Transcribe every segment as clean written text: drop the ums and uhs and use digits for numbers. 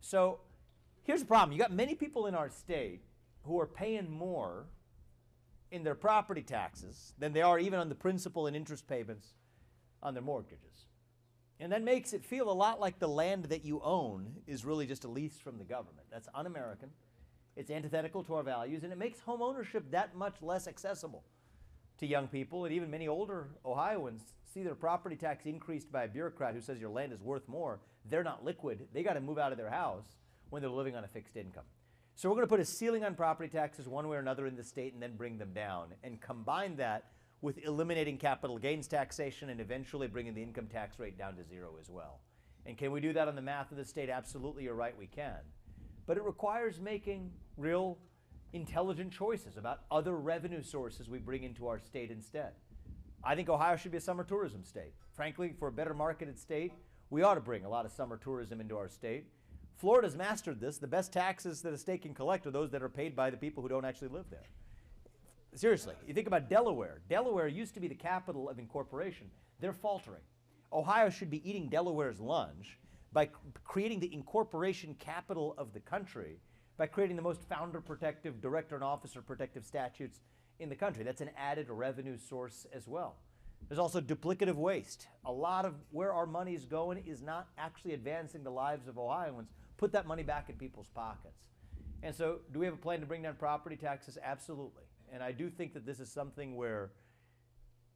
So here's the problem. You got many people in our state who are paying more in their property taxes than they are even on the principal and interest payments on their mortgages. And that makes it feel a lot like the land that you own is really just a lease from the government. That's un-American. It's antithetical to our values, and it makes home ownership that much less accessible to young people. And even many older Ohioans see their property tax increased by a bureaucrat who says your land is worth more. They're not liquid. They got to move out of their house when they're living on a fixed income. So we're going to put a ceiling on property taxes one way or another in the state and then bring them down and combine that with eliminating capital gains taxation and eventually bringing the income tax rate down to 0 as well. And can we do that on the math of the state? Absolutely, you're right, we can. But it requires making real intelligent choices about other revenue sources we bring into our state instead. I think Ohio should be a summer tourism state. Frankly, for a better marketed state, we ought to bring a lot of summer tourism into our state. Florida's mastered this. The best taxes that a state can collect are those that are paid by the people who don't actually live there. Seriously, you think about Delaware. Delaware used to be the capital of incorporation. They're faltering. Ohio should be eating Delaware's lunch by creating the incorporation capital of the country, by creating the most founder protective, director and officer protective statutes in the country. That's an added revenue source as well. There's also duplicative waste. A lot of where our money is going is not actually advancing the lives of Ohioans. Put that money back in people's pockets. And so do we have a plan to bring down property taxes? Absolutely. And I do think that this is something where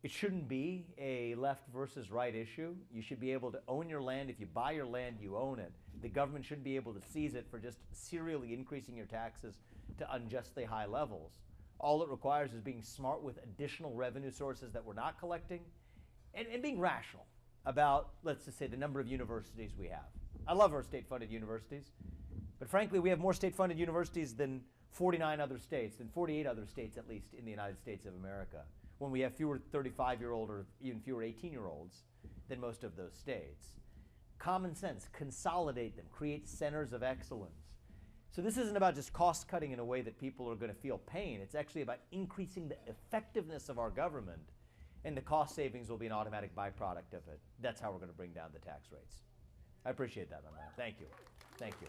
it shouldn't be a left versus right issue. You should be able to own your land. If you buy your land, you own it. The government shouldn't be able to seize it for just serially increasing your taxes to unjustly high levels. All it requires is being smart with additional revenue sources that we're not collecting and being rational about, let's just say, the number of universities we have. I love our state-funded universities, but frankly, we have more state-funded universities than 49 other states, than 48 other states at least in the United States of America, when we have fewer 35-year-old or even fewer 18-year-olds than most of those states. Common sense, consolidate them, create centers of excellence. So this isn't about just cost cutting in a way that people are going to feel pain. It's actually about increasing the effectiveness of our government, and the cost savings will be an automatic byproduct of it. That's how we're going to bring down the tax rates. I appreciate that, my man. Thank you. Thank you.